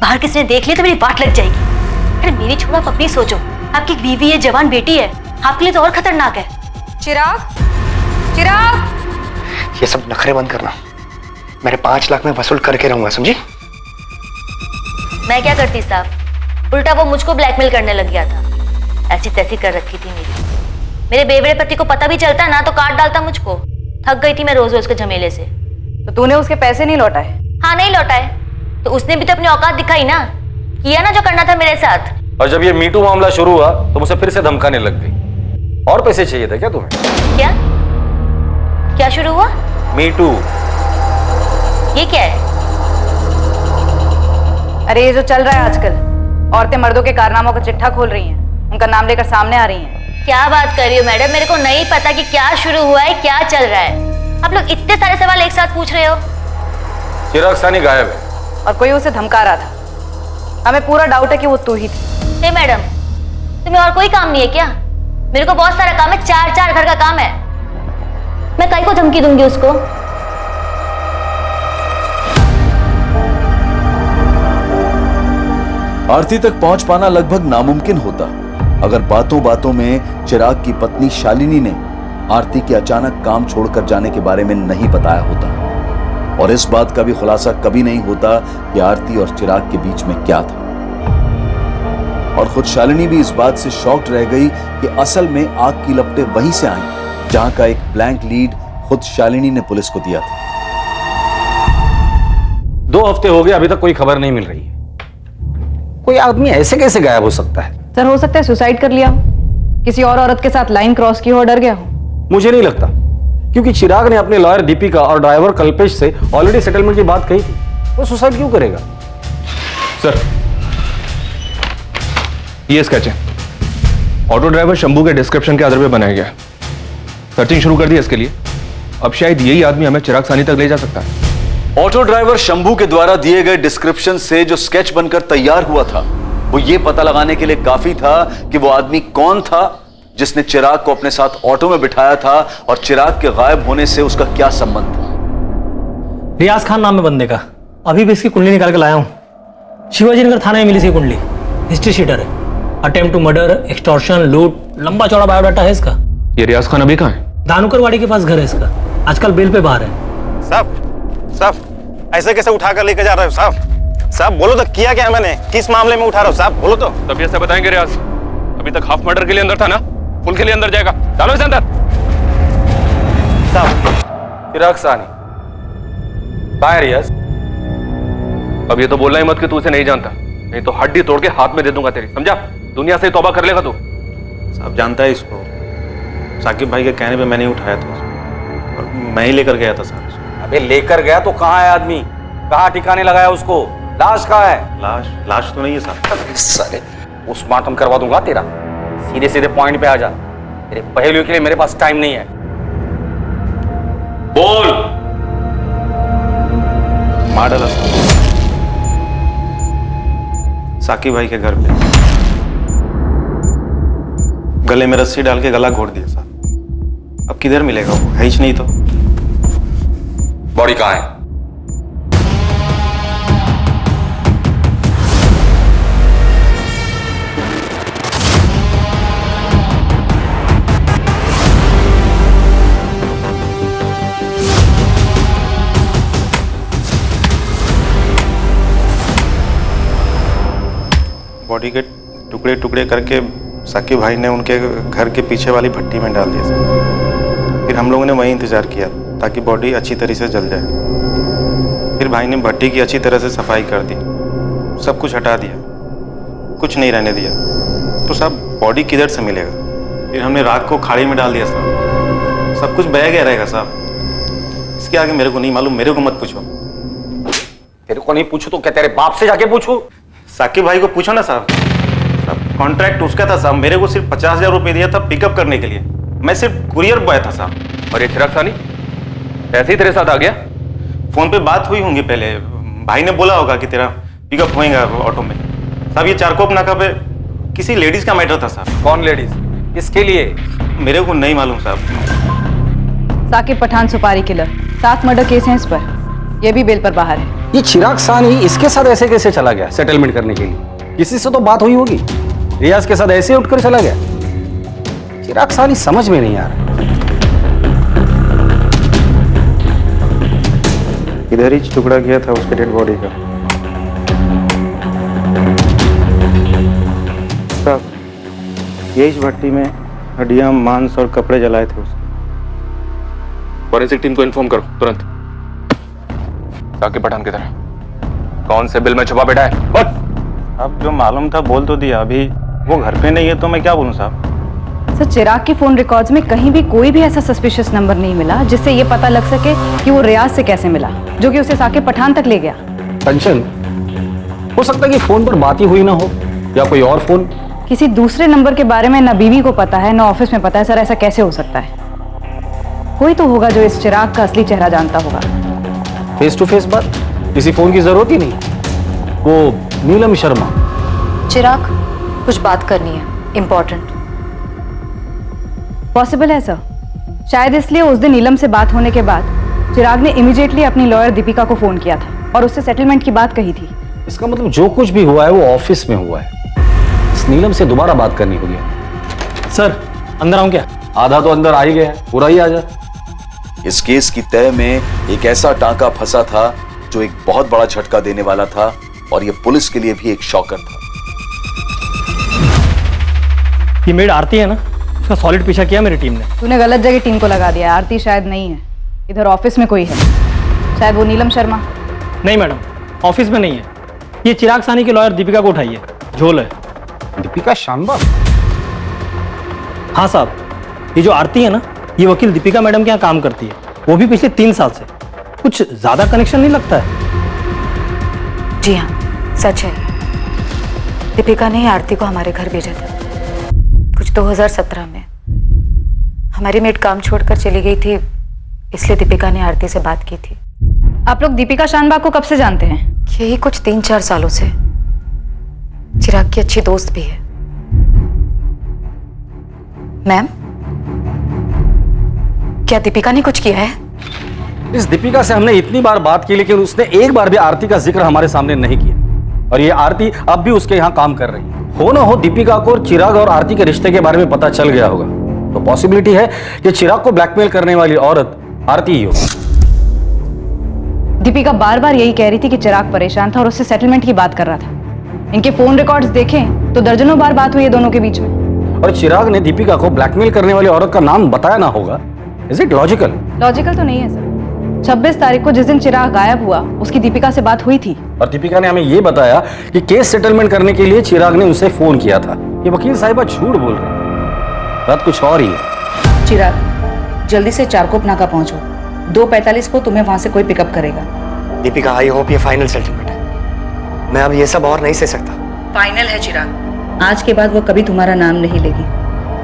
बाहर किसी ने देख लिया तो मेरी बात लग जाएगी। अरे मेरी छोड़ो, आप अपनी सोचो, आपकी बीवी है, जवान बेटी है, आपके लिए तो और खतरनाक है। चिराग, चिराग, ये सब नखरे बंद करना, मेरे 5 लाख में वसूल करके रहूंगा, समझी? मैं क्या करती साहब, उल्टा वो मुझको ब्लैकमेल करने लग गया था, ऐसी तैसी कर रखी थी मेरे बेवड़े पति को पता भी चलता ना तो काट डालता मुझको। थक गई थी मैं रोज रोज के झमेले से। तो तूने उसके पैसे नहीं लौटाए? हाँ नहीं लौटाए, तो उसने भी तो अपनी औकात दिखाई ना, किया ना जो करना था मेरे साथ। और जब ये मीटू मामला शुरू हुआ तो मुझे फिर से धमकाने लग गई। और पैसे चाहिए थे क्या तुम्हें? क्या क्या शुरू हुआ? मीटू। ये क्या है? अरे ये जो चल रहा है आजकल, औरतें मर्दों के कारनामों का चिट्ठा खोल रही हैं, उनका नाम लेकर सामने आ रही हैं। क्या बात कर रही हो मैडम, मेरे को नहीं पता कि क्या शुरू हुआ है, क्या चल रहा है। आप लोग इतने सारे सवाल एक साथ पूछ रहे हो। चिराग सानी गायब है और कोई उसे धमका रहा था। हमें पूरा डाउट है कि वो तू ही थी। हे मैडम, तुम्हें और कोई काम नहीं है क्या? मेरे को बहुत सारा काम है, 4 घर का काम है। मैं कहीं को धमकी दूंगी उसको? आरती तक पहुंच पाना लगभग नामुमकिन होता अगर बातों बातों में चिराग की पत्नी शालिनी ने आरती के अचानक काम छोड़कर जाने के बारे में नहीं बताया होता, और इस बात का भी खुलासा कभी नहीं होता कि आरती और चिराग के बीच में क्या था। और खुद शालिनी भी इस बात से शॉक्ड रह गई कि असल में आग की लपटें वहीं से आई जहां का एक ब्लैंक लीड खुद शालिनी ने पुलिस को दिया था। 2 हफ्ते हो गए, अभी तक कोई खबर नहीं मिल रही है। कोई आदमी ऐसे कैसे गायब हो सकता है? सर हो सकता है सुसाइड कर लिया हो, किसी और औरत के साथ लाइन क्रॉस की हो, डर गया हो। मुझे नहीं लगता, क्योंकि चिराग ने अपने लॉयर दीपिका और ड्राइवर कल्पेश से ऑलरेडी सेटलमेंट की बात कही थी। वो सुसाइड क्यों करेगा? सर ये स्केच है, ऑटो ड्राइवर शंभू के डिस्क्रिप्शन के आधार पर बनाया गया। सर्चिंग शुरू कर दी इसके लिए, अब शायद यही आदमी हमें चिराग सानी तक ले जा सकता है। ऑटो ड्राइवर शंभू के द्वारा दिए गए डिस्क्रिप्शन से जो स्केच बनकर तैयार हुआ था वो ये पता लगाने के लिए काफी था कि वो आदमी कौन था जिसने चिराग को अपने साथ ऑटो में बिठाया था और चिराग के गायब होने से उसका क्या संबंध था। रियाज खान नाम है बंदे का, अभी भी इसकी कुंडली निकाल के लाया हूं। शिवाजी नगर थाने में मिली सी कुंडली, हिस्ट्री शीटर है, अटेम्प्ट टू मर्डर, एक्सटॉर्शन, लूट, लंबा चौड़ा बायोडाटा है इसका। ये रियाज खान अभी कहां है? धानुकरवाड़ी के पास घर है इसका, आजकल बेल पे बाहर है। साहब ऐसे कैसे उठा कर लेकर जा रहे हो साहब? साहब बोलो तो, किया क्या मैंने, किस मामले में उठा रहा हूँ साहब, बोलो तो। तब ऐसे बताएंगे रियाज, अभी तक हाफ मर्डर के लिए अंदर था ना, फुल के लिए अंदर जाएगा, डालो इसे अंदर। साहब चिराग सानी कहाँ है रियाज? अब ये तो बोलना ही मत कि तू उसे नहीं जानता, नहीं तो हड्डी तोड़ के हाथ में दे दूंगा तेरी, समझा? दुनिया से तौबा कर लेगा तू। साहब जानता है इसको, साकिब भाई के कहने पे मैंने उठाया था उसको, और मैं ही लेकर गया था सर। अबे लेकर गया तो कहाँ है आदमी, कहाँ ठिकाने लगाया उसको? लाश कहाँ है? लाश तो नहीं है साहब। साले पोस्टमार्टम करवा दूंगा तेरा, सीधे सीधे पॉइंट पे आ जा, तेरे पहेलियों के लिए मेरे पास टाइम नहीं है। बोल। मार डाला साकिब भाई के घर पे, गले में रस्सी डाल के गला घोट दिया साहब। अब किधर मिलेगा वो, है ही नहीं तो। बॉडी कहाँ है? बॉडी के टुकड़े टुकड़े करके साकिब भाई ने उनके घर के पीछे वाली भट्टी में डाल दिया सर। फिर हम लोगों ने वहीं इंतजार किया ताकि बॉडी अच्छी तरह से जल जाए। फिर भाई ने भट्टी की अच्छी तरह से सफाई कर दी, सब कुछ हटा दिया। कुछ नहीं रहने दिया, तो साहब बॉडी किधर से मिलेगा? फिर हमने रात को खाड़ी में डाल दिया साहब, सब कुछ बह गया रहेगा साहब। इसके आगे मेरे को नहीं मालूम, मेरे को मत पूछो। तेरे को नहीं पूछू तो क्या तेरे बाप से जाके पूछू? साकिब भाई को पूछो ना साहब। कॉन्ट्रैक्ट उसका था साहब, मेरे को सिर्फ 50,000 रुपये दिया था पिकअप करने के लिए, मैं सिर्फ कुरियर बॉय था साहब। और ये चिराग सानी ऐसे ही तेरे साथ आ गया? फोन पे बात हुई होंगी पहले, भाई ने बोला होगा कि तेरा पिकअप होएगा ऑटो में। साहब ये चारकोप नाका पे किसी लेडीज का मैटर था साहब। कौन लेडीज? किसके लिए? मेरे को नहीं मालूम साहब। साकिब पठान सुपारी किलर, 7 मर्डर केस हैं इस पर, ये भी बेल पर बाहर है। ये चिराग सानी इसके साथ ऐसे कैसे चला गया सेटलमेंट करने के लिए? किसी से तो बात हुई होगी, रियाज के साथ ऐसे उठकर चला गया। चिराग सानी समझ में नहीं आ रहा। इधर ही टुकड़ा किया था उसके डेड बॉडी का साहब, यही भट्टी में हड्डियां, मांस और कपड़े जलाए थे उसके। फॉरेंसिक टीम को इन्फॉर्म करो तुरंत। साकिब पठान की तरह कौन से बिल में छुपा बैठा है? अब जो मालूम था बोल तो दिया, अभी वो घर पे नहीं है तो मैं क्या बोलूं साहब। सर चिराग के फोन रिकॉर्ड्स में कहीं भी कोई भी ऐसा सस्पिशियस नंबर नहीं मिला जिससे ये पता लग सके कि वो रियाज से कैसे मिला, जो कि उसे साकिब पठान तक ले गया। कंचन, हो सकता है कि फोन पर बात ही हुई ना हो, या कोई और फोन। किसी दूसरे नंबर के बारे में ना बीवी को पता है ना ऑफिस में पता है। सर ऐसा कैसे हो सकता है? कोई तो होगा जो इस चिराग का असली चेहरा जानता होगा। फेस टू फेस बात, किसी फोन की जरूरत ही नहीं। वो नीलम शर्मा। चिराग कुछ बात करनी है, इम्पोर्टेंट। पॉसिबल है सर, शायद इसलिए उस दिन नीलम से बात होने के बाद चिराग ने इमीडिएटली अपनी लॉयर दीपिका को फोन किया था और उससे सेटलमेंट की बात कही थी। इसका मतलब जो कुछ भी हुआ है वो ऑफिस में हुआ है। इस नीलम से दोबारा बात करनी होगी। सर अंदर आऊं क्या? आधा तो अंदर आ ही गया, पूरा ही आ जा। इस केस की तय में एक ऐसा टांका फंसा था जो एक बहुत बड़ा झटका देने वाला था, और यह पुलिस के लिए भी एक शॉकर था। ये मेड आरती है ना, उसका सॉलिड पीछा किया मेरी टीम ने। तूने गलत जगह टीम को लगा दिया। आरती शायद नहीं है, इधर ऑफिस में कोई है, शायद वो नीलम शर्मा। नहीं मैडम, ऑफिस में नहीं है। ये चिराग सानी के लॉयर दीपिका को उठाइए, झोल है। दीपिका शानदार? हाँ साहब, ये जो आरती है ना, ये वकील दीपिका मैडम के यहाँ काम करती है, वो भी पिछले 3 साल से। कुछ ज्यादा कनेक्शन नहीं लगता है? जी हाँ, सच है। दीपिका ने आरती को हमारे घर भेजा था कुछ 2017 में। हमारी मेड काम छोड़कर चली गई थी, इसलिए दीपिका ने आरती से बात की थी। आप लोग दीपिका शानबाग को कब से जानते हैं? यही कुछ 3-4 सालों से। चिराग की अच्छी दोस्त भी है। मैम, क्या दीपिका ने कुछ किया है? इस दीपिका से हमने इतनी बार बात की, लेकिन उसने एक बार भी आरती का जिक्र हमारे सामने नहीं किया। और ये आरती अब भी उसके यहाँ काम कर रही है। हो ना हो दीपिका को चिराग और आरती के रिश्ते के बारे में पता चल गया होगा, तो पॉसिबिलिटी है कि चिराग को ब्लैकमेल करने वाली औरत आरती ही हो। दीपिका बार बार यही कह रही थी कि चिराग परेशान था और उससे सेटलमेंट की बात कर रहा था। इनके फोन रिकॉर्ड्स देखें तो दर्जनों बार बात हुई है दोनों के बीच में। और चिराग ने दीपिका को ब्लैकमेल करने वाली औरत का नाम बताया ना होगा। Is it logical? लॉजिकल तो नहीं है सर। 26 तारीख को जिस दिन चिराग गायब हुआ, उसकी दीपिका से बात हुई थी। और दीपिका ने हमें यह बताया कि केस सेटलमेंट करने के लिए चिराग ने उसे फोन किया था। ये वकील साहिबा झूठ बोल रहे हैं, बात कुछ और ही है। चिराग, जल्दी से चारकोप नाका पहुंचो। 2:45 को तुम्हें वहां से कोई पिकअप करेगा। दीपिका, आई होप ये फाइनल सेटलमेंट है। मैं अब ये सब और नहीं सह सकता। फाइनल है चिराग, आज के बाद वो कभी तुम्हारा नाम नहीं लेगी,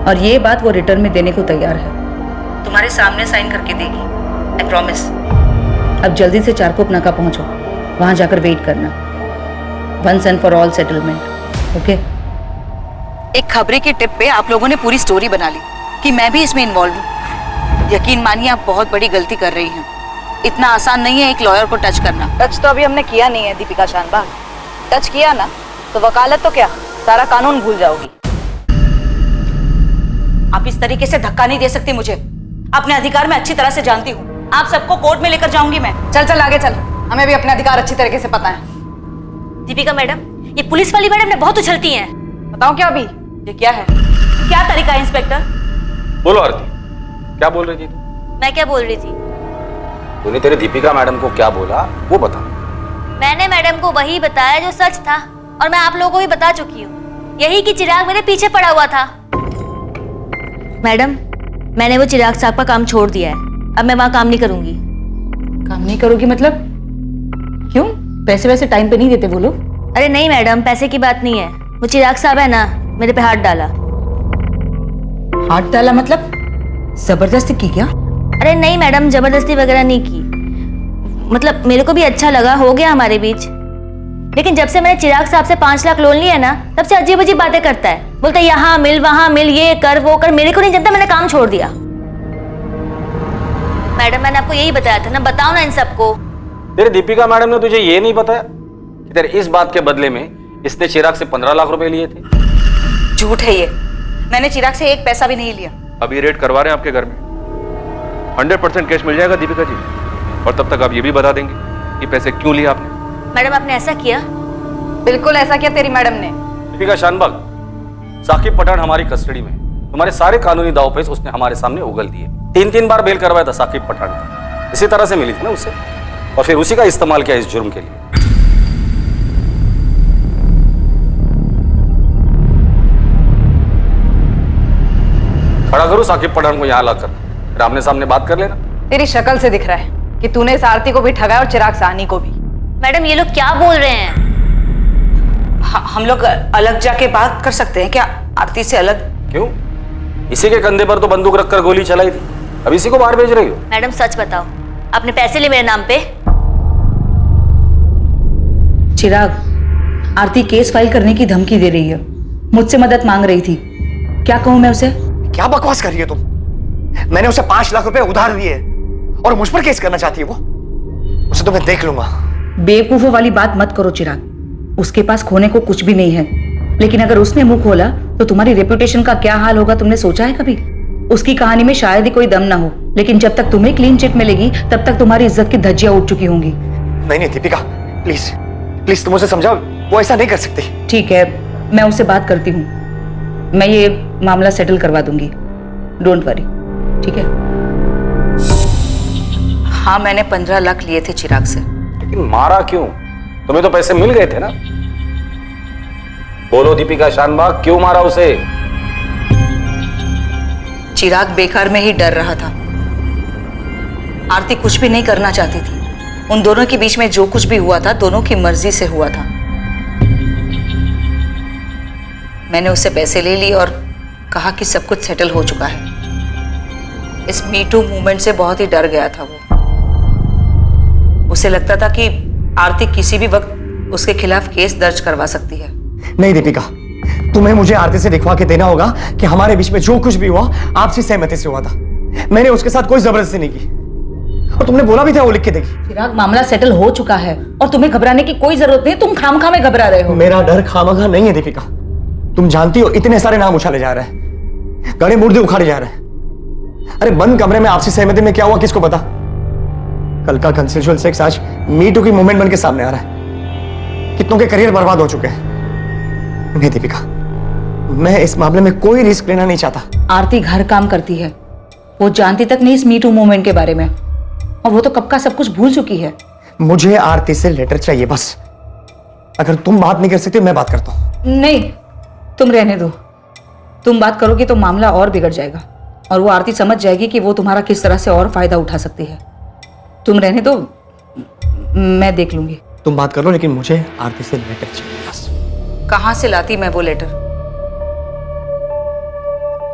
और ये बात वो रिटर्न में देने को तैयार है। तुम्हारे सामने साइन करके देगी, आई प्रॉमिस। अब जल्दी से चारकोप नाका पहुंचो, वहां जाकर वेट करना। Once and for all settlement, okay? एक खबरें की टिप पे आप लोगों ने पूरी स्टोरी बना ली कि मैं भी इसमें इन्वॉल्व हूँ। यकीन मानिए आप बहुत बड़ी गलती कर रही हैं। इतना आसान नहीं है एक लॉयर को टच करना। टच तो अभी हमने किया नहीं है दीपिका शानबाग। टच किया ना तो वकालत तो क्या, सारा कानून भूल जाओगी। आप इस तरीके से धक्का नहीं दे सकती मुझे। अपने अधिकार में अच्छी तरह से जानती हूँ। आप सबको कोर्ट में लेकर जाऊंगी मैं। चल चल आगे चल, हमें भी अपने अधिकार अच्छी तरीके से पता है। दीपिका मैडम, ये पुलिस वाली मैडम ने बहुत उछलती हैं। बताओ क्या अभी? ये क्या है? क्या तरीका है इंस्पेक्टर? बोलो आरती, क्या बोल रही थी तू? मैं क्या बोल रही थी? तूने तेरे दीपिका मैडम को क्या बोला वो बता। मैंने मैडम को वही बताया जो सच था, और मैं आप लोगों को भी बता चुकी हूँ। यही कि चिराग मेरे पीछे पड़ा हुआ था। मैडम, मैंने वो चिराग साहब का काम छोड़ दिया है। अब मैं वहां काम नहीं करूंगी। काम नहीं करोगी मतलब? क्यों? पैसे वैसे टाइम पे नहीं देते वो लोग? अरे नहीं मैडम, पैसे की बात नहीं है। वो चिराग साहब है ना, मेरे पे हाथ डाला। हाथ डाला मतलब? जबरदस्ती की क्या? अरे नहीं मैडम, जबरदस्ती वगैरह नहीं की। मतलब मेरे को भी अच्छा लगा, हो गया हमारे बीच। लेकिन जब से मैंने चिराग साहब से 5 लाख लोन लिया ना, तब से अजीब अजीब बातें करता है। बोलता है यहाँ मिल, वहां मिल, ये कर वो कर। मेरे को नहीं जानता, मैंने काम छोड़ दिया। मैडम, मैंने आपको यही बताया था ना, बताओ ना इन सबको। तेरे दीपिका मैडम ने तुझे ये नहीं बताया कि तेरे इस बात के बदले में इसने चिराग से 15 लाख रुपए लिए थे? झूठ है ये। मैंने चिराग से एक पैसा भी नहीं लिया। अभी रेड करवा रहे हैं आपके घर में, 100% कैश मिल जाएगा दीपिका जी। और तब तक आप ये भी बता देंगे कि पैसे क्यों लिए आपने। मैडम, आपने ऐसा किया? बिल्कुल ऐसा किया तेरी मैडम ने। दीपिका शानबाग, साकिब पठान हमारी कस्टडी में। तुम्हारे सारे कानूनी दांवपेच उसने हमारे सामने उगल दिए। 3 बार बेल करवाया था साकिब पठान का। इसी तरह से मिली थी ना उससे, और फिर उसी का इस्तेमाल किया इस जुर्म के लिए। खड़ा करो साकिब पठान को यहाँ लाकर, फिर आमने सामने बात कर लेना। तेरी शक्ल से दिख रहा है कि तूने इस आरती को भी ठगाया और चिराग साहनी को भी। मैडम, ये लोग क्या बोल रहे हैं? हम लोग अलग जाके बात कर सकते हैं क्या? आरती से अलग? क्यों? इसी के कंधे पर तो बंदूक रखकर गोली चलाई थी, अब इसी को बाहर भेज रही हो? मैडम सच बताओ, आपने पैसे लिए मेरे नाम पे? चिराग, आरती केस फाइल करने की धमकी दे रही है, मुझसे मदद मांग रही थी। क्या कहूं मैं उसे? क्या बकवास कर रही है तुम? मैंने उसे 5 लाख रुपए उधार दिए और मुझ पर केस करना चाहती है वो? उसे तो मैं देख लूंगा। बेवकूफों वाली बात मत करो चिराग। उसके पास खोने को कुछ भी नहीं है, लेकिन अगर उसने मुंह खोला तो तुम्हारी रेपुटेशन का क्या हाल होगा, तुमने सोचा है कभी? उसकी कहानी में शायद ही कोई दम ना हो, लेकिन जब तक तुम्हें क्लीन चिट मिलेगी तब तक तुम्हारी इज्जत की धज्जियां उठ चुकी होंगी। नहीं दीपिका, प्लीज प्लीज तुम उसे समझाओ, वो ऐसा नहीं कर सकती। ठीक है, मैं उससे बात करती हूँ। मैं ये मामला सेटल करवा दूंगी, डोंट वरी, ठीक है? हाँ, मैंने 15 लाख लिए थे चिराग से। लेकिन मारा क्यों? तुम्हें तो पैसे मिल गए थे ना। बोलो दीपिका शानबाग, क्यों मारा उसे? चिराग बेकार में ही डर रहा था। आरती कुछ भी नहीं करना चाहती थी। उन दोनों के बीच में जो कुछ भी हुआ था, दोनों की मर्जी से हुआ था। मैंने उससे पैसे ले लिए और कहा कि सब कुछ सेटल हो चुका है। इस मी टू मूवमेंट से बहुत ही डर गया था वो। उसे लगता था कि आरती किसी भी वक्त उसके खिलाफ केस दर्ज करवा सकती है। नहीं दीपिका, तुम्हें मुझे आरती से दिखवा के देना होगा कि हमारे बीच में जो कुछ भी हुआ आपसी सहमति से हुआ था। मैंने उसके साथ कोई जबरदस्ती नहीं की, और तुमने बोला भी था वो लिख के देगी। चिराग, मामला सेटल हो चुका है और तुम्हें घबराने की कोई जरूरत नहीं। तुम खामखा में घबरा रहे हो। मेरा डर खामखा नहीं है दीपिका। तुम जानती हो इतने सारे नाम उछाले जा रहे हैं, गड़े मुर्दे उखाड़े जा रहे हैं। अरे बंद कमरे में आपसी सहमति में क्या हुआ किसको पता? कल का कंसेंशुअल सेक्स आज मी टू की मूवमेंट बन के सामने आ रहा है। कितनों के करियर बर्बाद हो चुके हैं। नहीं दीपिका, मैं इस मामले में कोई रिस्क लेना नहीं चाहता। आरती घर काम करती है, वो जानती तक नहीं इस मी टू मूवमेंट के बारे में, और वो तो कब का सब कुछ भूल चुकी है। मुझे आरती से लेटर चाहिए बस। अगर तुम बात नहीं कर सकती मैं बात करता हूं। नहीं, तुम रहने दो। तुम बात करोगे तो मामला और बिगड़ जाएगा, और वो आरती समझ जाएगी कि वो तुम्हारा किस तरह से और फायदा उठा सकती है। तुम रहने दो, मैं देख लूंगी। तुम बात कर लो, लेकिन मुझे आरती से लेटर चाहिए बस। कहां से लाती मैं वो लेटर?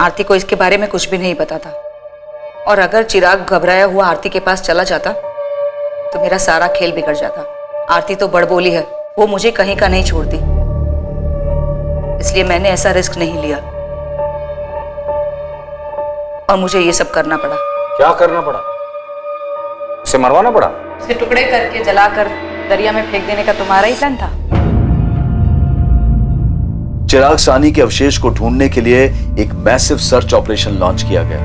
आरती को इसके बारे में कुछ भी नहीं पता था, और अगर चिराग घबराया हुआ आरती के पास चला जाता तो मेरा सारा खेल बिगड़ जाता। आरती तो बड़बोली है, वो मुझे कहीं का नहीं छोड़ती, इसलिए मैंने ऐसा रिस्क नहीं लिया और मुझे ये सब करना पड़ा। क्या करना पड़ा? उसे मरवाना पड़ा? उसके टुकड़े करके जलाकर दरिया में फेंक देने का तुम्हारा ही प्लान था? चिराग साहनी के अवशेष को ढूंढने के लिए एक मैसिव सर्च ऑपरेशन लॉन्च किया गया,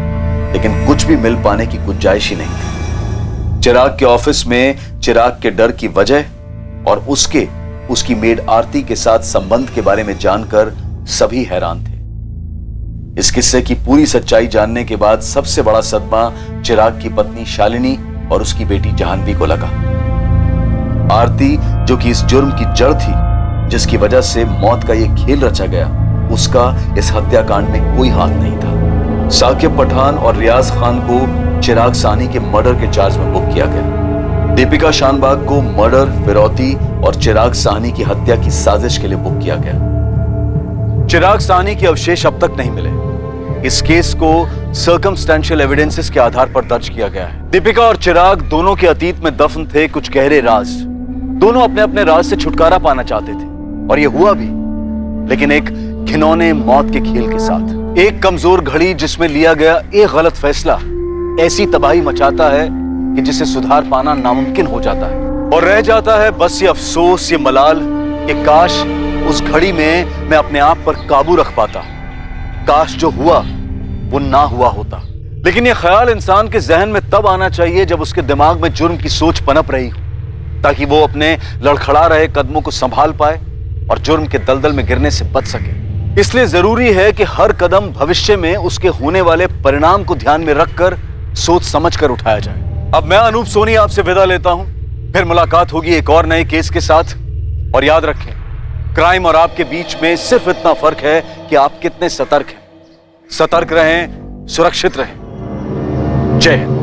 लेकिन कुछ भी मिल पाने की गुंजाइश ही नहीं थी। चिराग के ऑफिस में चिराग के डर की वजह और उसकी मेड आरती के साथ संबंध के बारे में जानकर सभी हैरान थे। इस किस्से की पूरी सच्चाई जानने के बाद सबसे बड़ा सदमा चिराग की पत्नी शालिनी और उसकी बेटी जाह्नवी को लगा। आरती, जो कि इस जुर्म की जड़ थी, जिसकी वजह से मौत का यह खेल रचा गया, उसका इस हत्याकांड में कोई हाथ नहीं था। साकिब पठान और रियाज खान को चिराग सानी के मर्डर के चार्ज में बुक किया गया। दीपिका शानबाग को मर्डर, फिरौती और चिराग सानी की हत्या की साजिश के लिए बुक किया गया। चिराग सानी के अवशेष अब तक नहीं मिले। इस केस को सर्कमस्टेंशियल एविडेंसेस के आधार पर दर्ज किया गया है। दीपिका और चिराग दोनों के अतीत में दफन थे कुछ गहरे राज। दोनों अपने अपने राज से छुटकारा पाना चाहते थे और ये हुआ भी, लेकिन एक घिनौने मौत के खेल के साथ। एक कमजोर घड़ी जिसमें लिया गया एक गलत फैसला ऐसी तबाही मचाता है कि जिसे सुधार पाना नामुमकिन हो जाता है और रह जाता है बस ये अफसोस, ये मलाल कि काश उस घड़ी में मैं अपने आप पर काबू रख पाता, काश जो हुआ वो ना हुआ होता। लेकिन ये ख्याल इंसान के जहन में तब आना चाहिए जब उसके दिमाग में जुर्म की सोच पनप रही हो, ताकि वो अपने लड़खड़ा रहे कदमों को संभाल पाए और जुर्म के दलदल में गिरने से बच सके। इसलिए जरूरी है कि हर कदम भविष्य में उसके होने वाले परिणाम को ध्यान में रखकर सोच समझकर उठाया जाए। अब मैं अनूप सोनी आपसे विदा लेता हूं, फिर मुलाकात होगी एक और नए केस के साथ। और याद रखें, क्राइम और आपके बीच में सिर्फ इतना फर्क है कि आप कितने सतर्क हैं। सतर्क रहें, सुरक्षित रहें। जय हिंद।